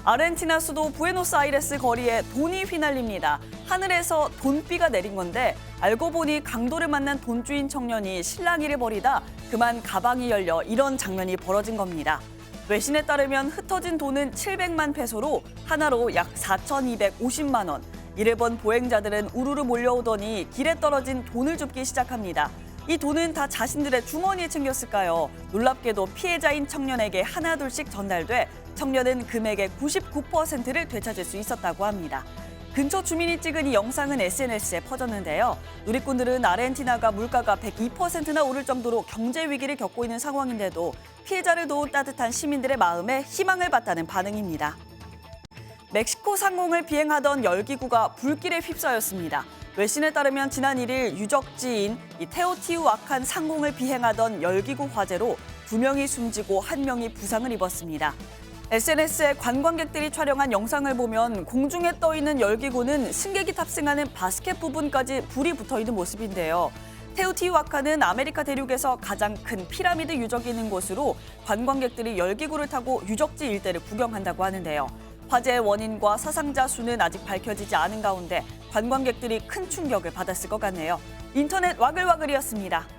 아르헨티나 수도 부에노스아이레스 거리에 돈이 휘날립니다. 하늘에서 돈비가 내린 건데 알고 보니 강도를 만난 돈주인 청년이 실랑이를 벌이다 그만 가방이 열려 이런 장면이 벌어진 겁니다. 외신에 따르면 흩어진 돈은 700만 페소로 하나로 약 4,250만 원. 이를 본 보행자들은 우르르 몰려오더니 길에 떨어진 돈을 줍기 시작합니다. 이 돈은 다 자신들의 주머니에 챙겼을까요? 놀랍게도 피해자인 청년에게 하나둘씩 전달돼 청년은 금액의 99%를 되찾을 수 있었다고 합니다. 근처 주민이 찍은 이 영상은 SNS에 퍼졌는데요. 누리꾼들은 아르헨티나가 물가가 102%나 오를 정도로 경제 위기를 겪고 있는 상황인데도 피해자를 도운 따뜻한 시민들의 마음에 희망을 봤다는 반응입니다. 멕시코 상공을 비행하던 열기구가 불길에 휩싸였습니다. 외신에 따르면 지난 1일 유적지인 테오티우아칸 상공을 비행하던 열기구 화재로 2명이 숨지고 1명이 부상을 입었습니다. SNS에 관광객들이 촬영한 영상을 보면 공중에 떠 있는 열기구는 승객이 탑승하는 바스켓 부분까지 불이 붙어 있는 모습인데요. 테오티우아칸은 아메리카 대륙에서 가장 큰 피라미드 유적이 있는 곳으로 관광객들이 열기구를 타고 유적지 일대를 구경한다고 하는데요. 화재의 원인과 사상자 수는 아직 밝혀지지 않은 가운데 관광객들이 큰 충격을 받았을 것 같네요. 인터넷 와글와글이었습니다.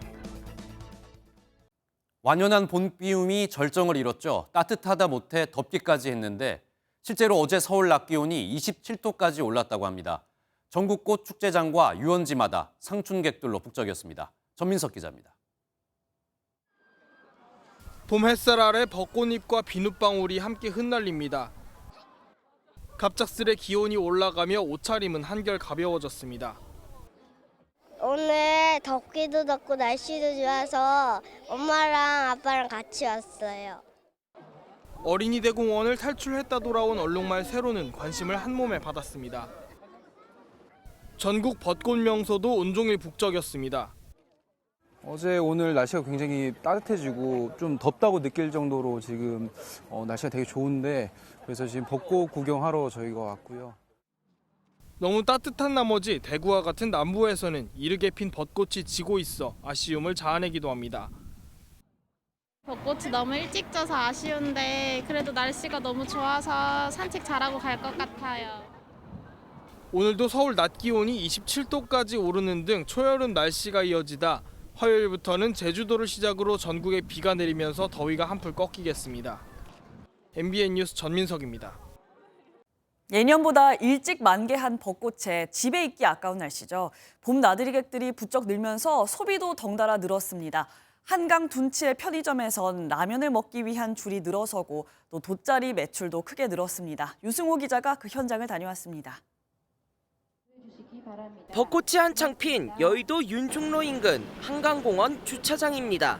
완연한 봄기움이 절정을 이뤘죠. 따뜻하다 못해 덥기까지 했는데 실제로 어제 서울 낮 기온이 27도까지 올랐다고 합니다. 전국 꽃 축제장과 유원지마다 상춘객들로 북적였습니다. 전민석 기자입니다. 봄 햇살 아래 벚꽃잎과 비눗방울이 함께 흩날립니다. 갑작스레 기온이 올라가며 옷차림은 한결 가벼워졌습니다. 오늘 덥기도 덥고 날씨도 좋아서 엄마랑 아빠랑 같이 왔어요. 어린이 대공원을 탈출했다 돌아온 얼룩말 세로는 관심을 한몸에 받았습니다. 전국 벚꽃 명소도 온종일 북적였습니다. 어제 오늘 날씨가 굉장히 따뜻해지고 좀 덥다고 느낄 정도로 지금 날씨가 되게 좋은데 그래서 지금 벚꽃 구경하러 저희가 왔고요. 너무 따뜻한 나머지 대구와 같은 남부에서는 이르게 핀 벚꽃이 지고 있어 아쉬움을 자아내기도 합니다. 벚꽃이 너무 일찍 져서 아쉬운데 그래도 날씨가 너무 좋아서 산책 잘하고 갈 것 같아요. 오늘도 서울 낮 기온이 27도까지 오르는 등 초여름 날씨가 이어지다 화요일부터는 제주도를 시작으로 전국에 비가 내리면서 더위가 한풀 꺾이겠습니다. MBN 뉴스 전민석입니다. 예년보다 일찍 만개한 벚꽃에 집에 있기 아까운 날씨죠. 봄 나들이객들이 부쩍 늘면서 소비도 덩달아 늘었습니다. 한강 둔치의 편의점에선 라면을 먹기 위한 줄이 늘어서고 또 돗자리 매출도 크게 늘었습니다. 유승호 기자가 그 현장을 다녀왔습니다. 벚꽃이 한창 핀 여의도 윤중로 인근 한강공원 주차장입니다.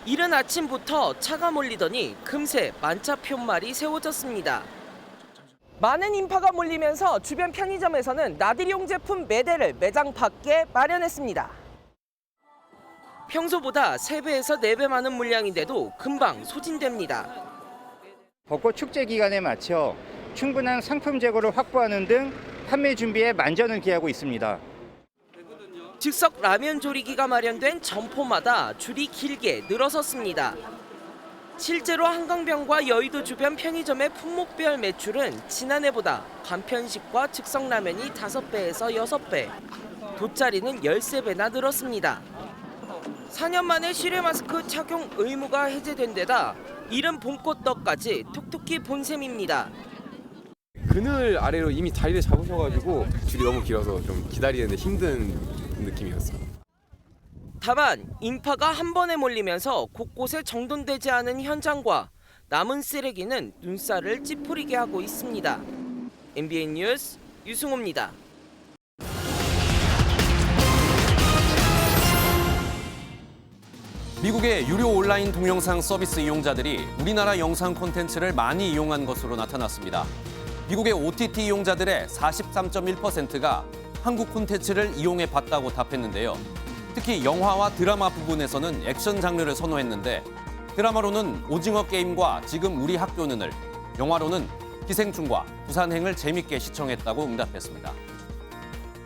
이른 아침부터 차가 몰리더니 금세 만차 푯말이 세워졌습니다. 많은 인파가 몰리면서 주변 편의점에서는 나들이용 제품 매대를 매장 밖에 마련했습니다. 평소보다 3배에서 4배 많은 물량인데도 금방 소진됩니다. 벚꽃 축제 기간에 맞춰 충분한 상품 재고를 확보하는 등 판매 준비에 만전을 기하고 있습니다. 즉석 라면 조리기가 마련된 점포마다 줄이 길게 늘어섰습니다. 실제로 한강변과 여의도 주변 편의점의 품목별 매출은 지난해보다 간편식과 즉석 라면이 5배에서 6배, 돗자리는 13배나 늘었습니다. 4년 만에 실외 마스크 착용 의무가 해제된 데다 이른 봄꽃떡까지 톡톡히 본 셈입니다. 그늘 아래로 이미 자리를 잡으셔가지고 줄이 너무 길어서 좀 기다리는데 힘든 느낌이었어요. 다만 인파가 한 번에 몰리면서 곳곳에 정돈되지 않은 현장과 남은 쓰레기는 눈살을 찌푸리게 하고 있습니다. MBN 뉴스 유승호입니다. 미국의 유료 온라인 동영상 서비스 이용자들이 우리나라 영상 콘텐츠를 많이 이용한 것으로 나타났습니다. 미국의 OTT 이용자들의 43.1%가 한국 콘텐츠를 이용해 봤다고 답했는데요. 특히 영화와 드라마 부분에서는 액션 장르를 선호했는데 드라마로는 오징어 게임과 지금 우리 학교는을, 영화로는 기생충과 부산행을 재밌게 시청했다고 응답했습니다.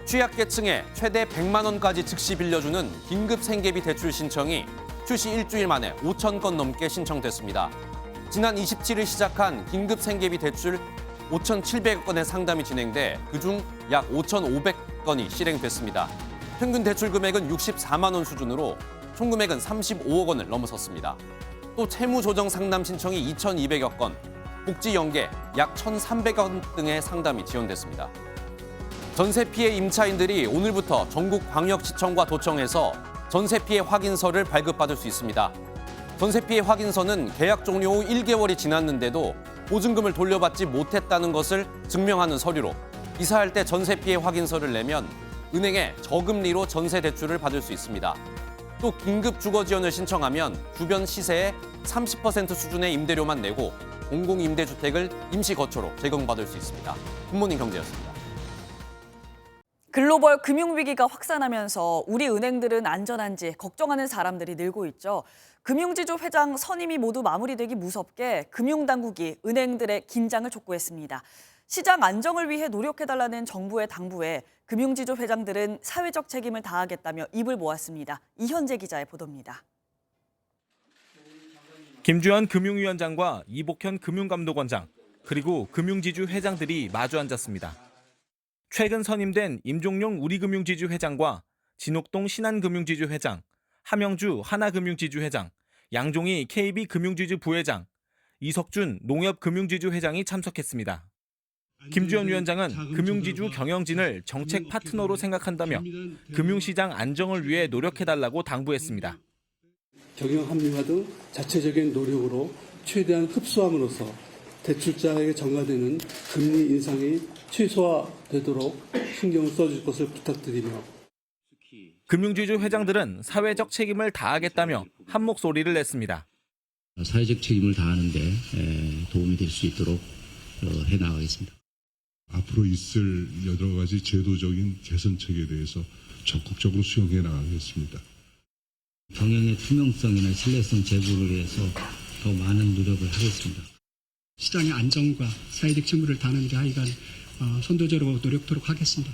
취약계층에 최대 100만 원까지 즉시 빌려주는 긴급 생계비 대출 신청이 출시 일주일 만에 5천 건 넘게 신청됐습니다. 지난 27일 시작한 긴급 생계비 대출 5,700건의 상담이 진행돼 그중 약 5,500건이 실행됐습니다. 평균 대출 금액은 64만 원 수준으로 총 금액은 35억 원을 넘어섰습니다. 또 채무조정 상담 신청이 2,200여 건, 복지 연계 약 1,300건 등의 상담이 지원됐습니다. 전세 피해 임차인들이 오늘부터 전국 광역시청과 도청에서 전세 피해 확인서를 발급받을 수 있습니다. 전세 피해 확인서는 계약 종료 후 1개월이 지났는데도 보증금을 돌려받지 못했다는 것을 증명하는 서류로 이사할 때 전세 피해 확인서를 내면 은행에 저금리로 전세 대출을 받을 수 있습니다. 또 긴급 주거 지원을 신청하면 주변 시세의 30% 수준의 임대료만 내고 공공임대주택을 임시 거처로 제공받을 수 있습니다. 굿모닝 경제였습니다. 글로벌 금융위기가 확산하면서 우리 은행들은 안전한지 걱정하는 사람들이 늘고 있죠. 금융지주 회장 선임이 모두 마무리되기 무섭게 금융당국이 은행들의 긴장을 촉구했습니다. 시장 안정을 위해 노력해달라는 정부의 당부에 금융지주 회장들은 사회적 책임을 다하겠다며 입을 모았습니다. 이현재 기자의 보도입니다. 김주현 금융위원장과 이복현 금융감독원장 그리고 금융지주 회장들이 마주 앉았습니다. 최근 선임된 임종용 우리금융지주 회장과 진옥동 신한금융지주 회장, 함영주 하나금융지주 회장, 양종희 KB금융지주 부회장, 이석준 농협금융지주 회장이 참석했습니다. 김주현 위원장은 금융지주 경영진을 정책 파트너로 생각한다며 금융시장 안정을 위해 노력해달라고 당부했습니다. 경영 합리화 등 자체적인 노력으로 최대한 흡수함으로써 대출자에게 전가되는 금리 인상이 최소화되도록 신경을 써줄 것을 부탁드리며 금융지주 회장들은 사회적 책임을 다하겠다며 한 목소리를 냈습니다. 사회적 책임을 다하는 데 도움이 될 수 있도록 해나가겠습니다. 앞으로 있을 여러 가지 제도적인 개선책에 대해서 적극적으로 수용해 나가겠습니다. 경영의 투명성이나 신뢰성 제고를 위해서 더 많은 노력을 하겠습니다. 시장의 안정과 사회적 책무를 다하는 데 하여간 선도적으로 노력토록 하겠습니다.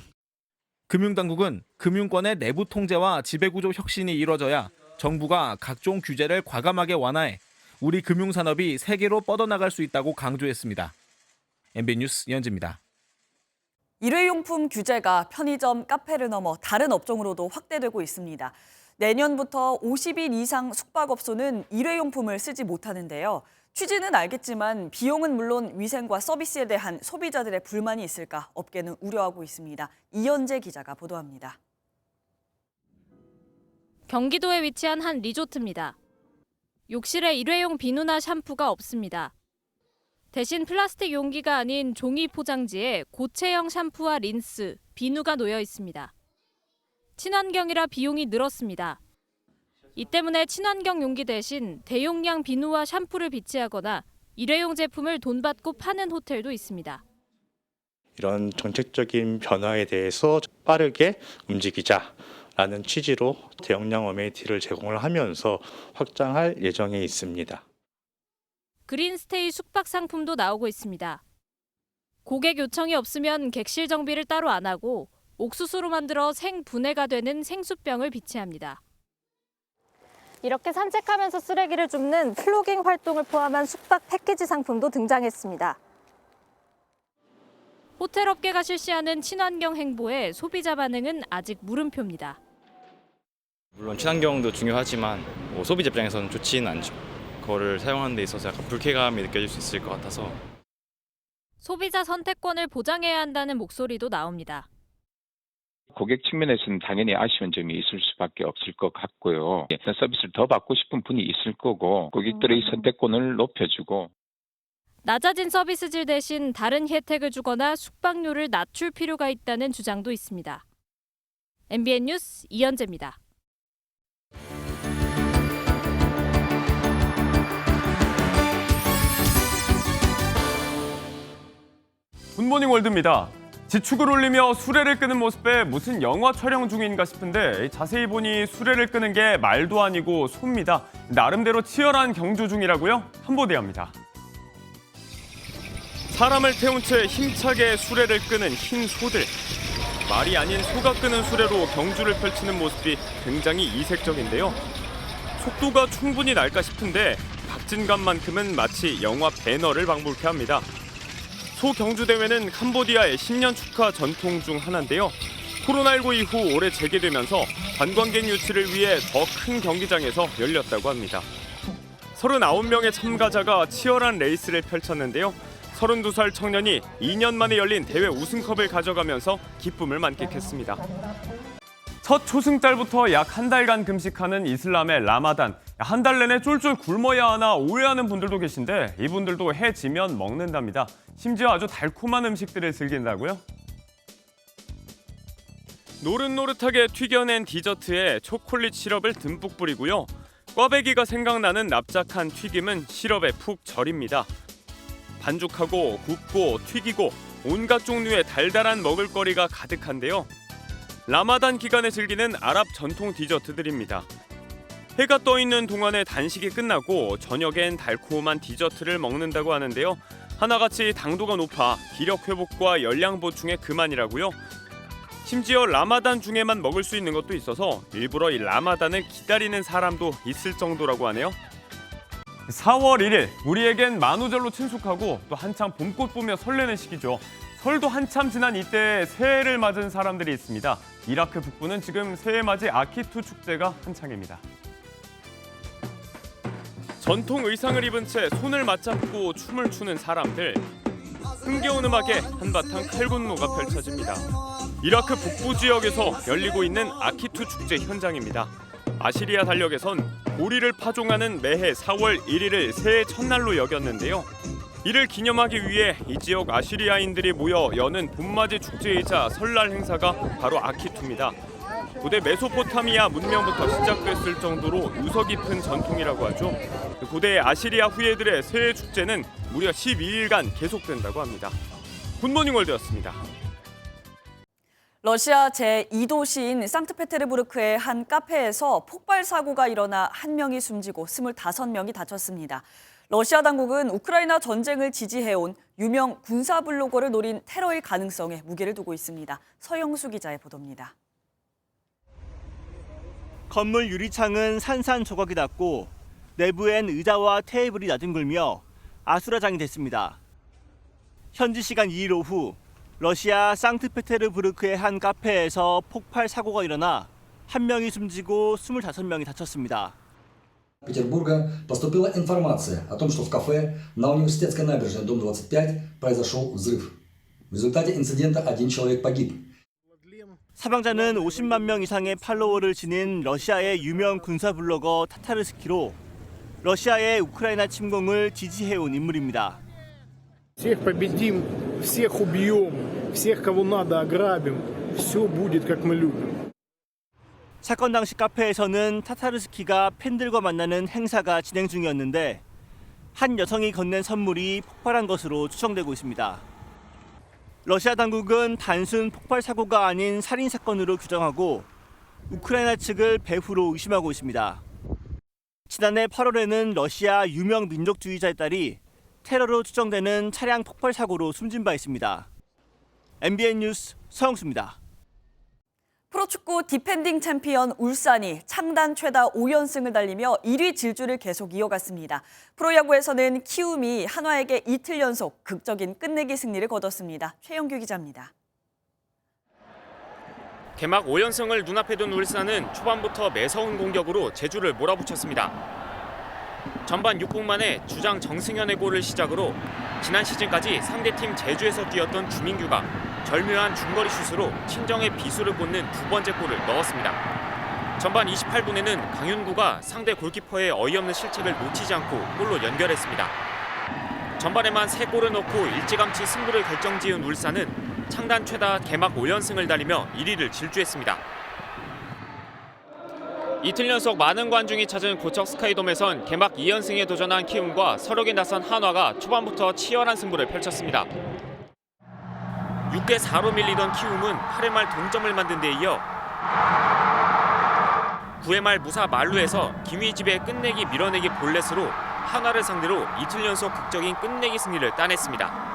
금융당국은 금융권의 내부 통제와 지배구조 혁신이 이뤄져야 정부가 각종 규제를 과감하게 완화해 우리 금융산업이 세계로 뻗어나갈 수 있다고 강조했습니다. MBN 뉴스 이현지입니다. 일회용품 규제가 편의점, 카페를 넘어 다른 업종으로도 확대되고 있습니다. 내년부터 50인 이상 숙박업소는 일회용품을 쓰지 못하는데요. 취지는 알겠지만 비용은 물론 위생과 서비스에 대한 소비자들의 불만이 있을까 업계는 우려하고 있습니다. 이현재 기자가 보도합니다. 경기도에 위치한 한 리조트입니다. 욕실에 일회용 비누나 샴푸가 없습니다. 대신 플라스틱 용기가 아닌 종이 포장지에 고체형 샴푸와 린스, 비누가 놓여 있습니다. 친환경이라 비용이 늘었습니다. 이 때문에 친환경 용기 대신 대용량 비누와 샴푸를 비치하거나 일회용 제품을 돈 받고 파는 호텔도 있습니다. 이런 정책적인 변화에 대해서 빠르게 움직이자라는 취지로 대용량 어메니티를 제공을 하면서 확장할 예정에 있습니다. 그린스테이 숙박 상품도 나오고 있습니다. 고객 요청이 없으면 객실 정비를 따로 안 하고 옥수수로 만들어 생분해가 되는 생수병을 비치합니다. 이렇게 산책하면서 쓰레기를 줍는 플로깅 활동을 포함한 숙박 패키지 상품도 등장했습니다. 호텔 업계가 실시하는 친환경 행보에 소비자 반응은 아직 물음표입니다. 물론 친환경도 중요하지만 소비자 입장에서는 좋지는 않죠. 그거를 사용하는 데 있어서 약간 불쾌감이 느껴질 수 있을 것 같아서. 소비자 선택권을 보장해야 한다는 목소리도 나옵니다. 고객 측면에서는 당연히 아쉬운 점이 있을 수밖에 없을 것 같고요. 서비스를 더 받고 싶은 분이 있을 거고 고객들의 선택권을 높여주고 낮아진 서비스질 대신 다른 혜택을 주거나 숙박료를 낮출 필요가 있다는 주장도 있습니다. MBN 뉴스 이현재입니다. 굿모닝 월드입니다. 지축을 올리며 수레를 끄는 모습에 무슨 영화 촬영 중인가 싶은데 자세히 보니 수레를 끄는 게 말도 아니고 소입니다. 나름대로 치열한 경주 중이라고요? 한보대합니다. 사람을 태운 채 힘차게 수레를 끄는 흰 소들. 말이 아닌 소가 끄는 수레로 경주를 펼치는 모습이 굉장히 이색적인데요. 속도가 충분히 날까 싶은데 박진감만큼은 마치 영화 배너를 방불케 합니다. 소 경주 대회는 캄보디아의 신년 축하 전통 중 하나인데요. 코로나19 이후 올해 재개되면서 관광객 유치를 위해 더 큰 경기장에서 열렸다고 합니다. 39명의 참가자가 치열한 레이스를 펼쳤는데요. 32살 청년이 2년 만에 열린 대회 우승컵을 가져가면서 기쁨을 만끽했습니다. 첫 초승달부터 약 한 달간 금식하는 이슬람의 라마단. 한 달 내내 쫄쫄 굶어야 하나 오해하는 분들도 계신데 이분들도 해 지면 먹는답니다. 심지어 아주 달콤한 음식들을 즐긴다고요? 노릇노릇하게 튀겨낸 디저트에 초콜릿 시럽을 듬뿍 뿌리고요. 꽈배기가 생각나는 납작한 튀김은 시럽에 푹 절입니다. 반죽하고 굽고 튀기고 온갖 종류의 달달한 먹을거리가 가득한데요. 라마단 기간에 즐기는 아랍 전통 디저트들입니다. 해가 떠 있는 동안에 단식이 끝나고 저녁엔 달콤한 디저트를 먹는다고 하는데요. 하나같이 당도가 높아 기력 회복과 열량 보충에 그만이라고요. 심지어 라마단 중에만 먹을 수 있는 것도 있어서 일부러 이 라마단을 기다리는 사람도 있을 정도라고 하네요. 4월 1일, 우리에겐 만우절로 친숙하고 또 한창 봄꽃 보며 설레는 시기죠. 설도 한참 지난 이때 새해를 맞은 사람들이 있습니다. 이라크 북부는 지금 새해 맞이 아키투 축제가 한창입니다. 전통 의상을 입은 채 손을 맞잡고 춤을 추는 사람들. 흥겨운 음악에 한바탕 칼군무가 펼쳐집니다. 이라크 북부 지역에서 열리고 있는 아키투 축제 현장입니다. 아시리아 달력에선 보리를 파종하는 매해 4월 1일을 새해 첫날로 여겼는데요. 이를 기념하기 위해 이 지역 아시리아인들이 모여 여는 봄맞이 축제이자 설날 행사가 바로 아키투입니다. 고대 메소포타미아 문명부터 시작됐을 정도로 유서 깊은 전통이라고 하죠. 고대 아시리아 후예들의 새해 축제는 무려 12일간 계속된다고 합니다. 굿모닝 월드였습니다. 러시아 제2도시인 상트페테르부르크의 한 카페에서 폭발 사고가 일어나 1명이 숨지고 25명이 다쳤습니다. 러시아 당국은 우크라이나 전쟁을 지지해온 유명 군사 블로거를 노린 테러일 가능성에 무게를 두고 있습니다. 서영수 기자의 보도입니다. 건물 유리창은 산산조각이 났고 내부엔 의자와 테이블이 나뒹굴며 아수라장이 됐습니다. 현지 시간 2일 오후 러시아 상트페테르부르크의 한 카페에서 폭발 사고가 일어나 1명이 숨지고 25명이 다쳤습니다. Петербурга поступила информация о том, что в кафе на Университетской набережной, дом 25, произошел взрыв. В результате инцидента 1 человек погиб. 사망자는 50만 명 이상의 팔로워를 지닌 러시아의 유명 군사 블로거 타타르스키로 러시아의 우크라이나 침공을 지지해온 인물입니다. Всех победим, всех убьем, всех кого надо ограбим. Все будет как мы любим. 사건 당시 카페에서는 타타르스키가 팬들과 만나는 행사가 진행 중이었는데 한 여성이 건넨 선물이 폭발한 것으로 추정되고 있습니다. 러시아 당국은 단순 폭발 사고가 아닌 살인 사건으로 규정하고 우크라이나 측을 배후로 의심하고 있습니다. 지난해 8월에는 러시아 유명 민족주의자의 딸이 테러로 추정되는 차량 폭발 사고로 숨진 바 있습니다. MBN 뉴스 서영수입니다. 프로축구 디펜딩 챔피언 울산이 창단 최다 5연승을 달리며 1위 질주를 계속 이어갔습니다. 프로야구에서는 키움이 한화에게 이틀 연속 극적인 끝내기 승리를 거뒀습니다. 최영규 기자입니다. 개막 5연승을 눈앞에 둔 울산은 초반부터 매서운 공격으로 제주를 몰아붙였습니다. 전반 6분 만에 주장 정승현의 골을 시작으로 지난 시즌까지 상대팀 제주에서 뛰었던 주민규가 절묘한 중거리 슛으로 친정의 비수를 꽂는 두 번째 골을 넣었습니다. 전반 28분에는 강윤구가 상대 골키퍼의 어이없는 실책을 놓치지 않고 골로 연결했습니다. 전반에만 3골을 넣고 일찌감치 승부를 결정지은 울산은 창단 최다 개막 5연승을 달리며 1위를 질주했습니다. 이틀 연속 많은 관중이 찾은 고척 스카이돔에선 개막 2연승에 도전한 키움과 서력에 나선 한화가 초반부터 치열한 승부를 펼쳤습니다. 6대 4로 밀리던 키움은 8회 말 동점을 만든 데 이어 9회 말 무사 만루에서 김희집의 끝내기 밀어내기 볼넷으로 한화를 상대로 이틀 연속 극적인 끝내기 승리를 따냈습니다.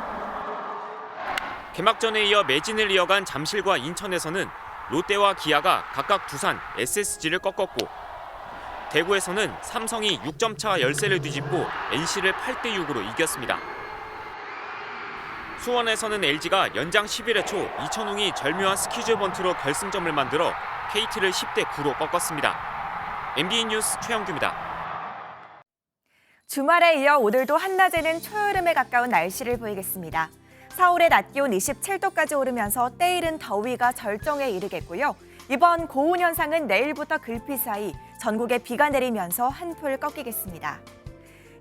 개막전에 이어 매진을 이어간 잠실과 인천에서는 롯데와 기아가 각각 두산, SSG를 꺾었고 대구에서는 삼성이 6점차 열세를 뒤집고 NC를 8대 6으로 이겼습니다. 수원에서는 LG가 연장 11회 초 이천웅이 절묘한 스퀴즈 번트로 결승점을 만들어 KT를 10대 9로 꺾었습니다. MBN 뉴스 최영규입니다. 주말에 이어 오늘도 한낮에는 초여름에 가까운 날씨를 보이겠습니다. 서울의 낮 기온 27도까지 오르면서 때이른 더위가 절정에 이르겠고요. 이번 고온 현상은 내일부터 글피 사이 전국에 비가 내리면서 한풀 꺾이겠습니다.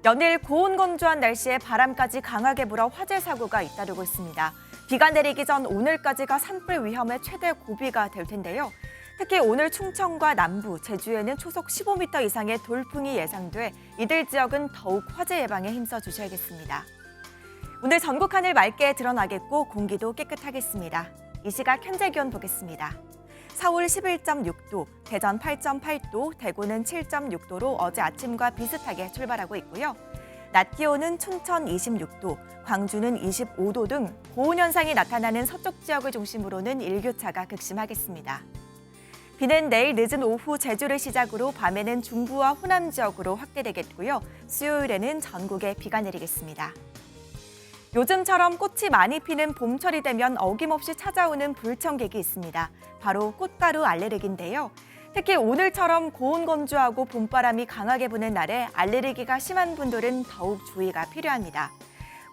연일 고온 건조한 날씨에 바람까지 강하게 불어 화재 사고가 잇따르고 있습니다. 비가 내리기 전 오늘까지가 산불 위험의 최대 고비가 될 텐데요. 특히 오늘 충청과 남부, 제주에는 초속 15m 이상의 돌풍이 예상돼 이들 지역은 더욱 화재 예방에 힘써 주셔야겠습니다. 오늘 전국 하늘 맑게 드러나겠고 공기도 깨끗하겠습니다. 이 시각 현재 기온 보겠습니다. 서울 11.6도, 대전 8.8도, 대구는 7.6도로 어제 아침과 비슷하게 출발하고 있고요. 낮 기온은 춘천 26도, 광주는 25도 등 고온 현상이 나타나는 서쪽 지역을 중심으로는 일교차가 극심하겠습니다. 비는 내일 늦은 오후 제주를 시작으로 밤에는 중부와 호남 지역으로 확대되겠고요. 수요일에는 전국에 비가 내리겠습니다. 요즘처럼 꽃이 많이 피는 봄철이 되면 어김없이 찾아오는 불청객이 있습니다. 바로 꽃가루 알레르기인데요. 특히 오늘처럼 고온 건조하고 봄바람이 강하게 부는 날에 알레르기가 심한 분들은 더욱 주의가 필요합니다.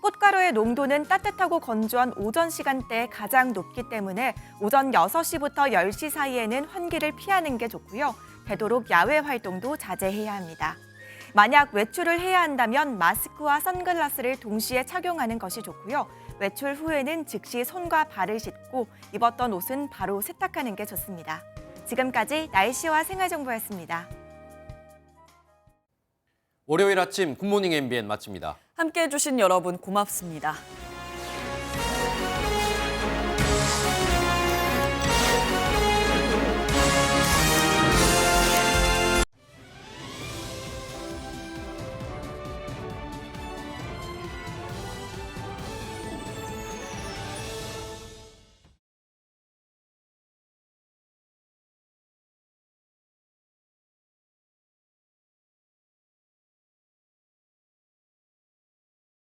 꽃가루의 농도는 따뜻하고 건조한 오전 시간대에 가장 높기 때문에 오전 6시부터 10시 사이에는 환기를 피하는 게 좋고요. 되도록 야외 활동도 자제해야 합니다. 만약 외출을 해야 한다면 마스크와 선글라스를 동시에 착용하는 것이 좋고요. 외출 후에는 즉시 손과 발을 씻고 입었던 옷은 바로 세탁하는 게 좋습니다. 지금까지 날씨와 생활정보였습니다. 월요일 아침 굿모닝 MBN 마칩니다. 함께해 주신 여러분 고맙습니다.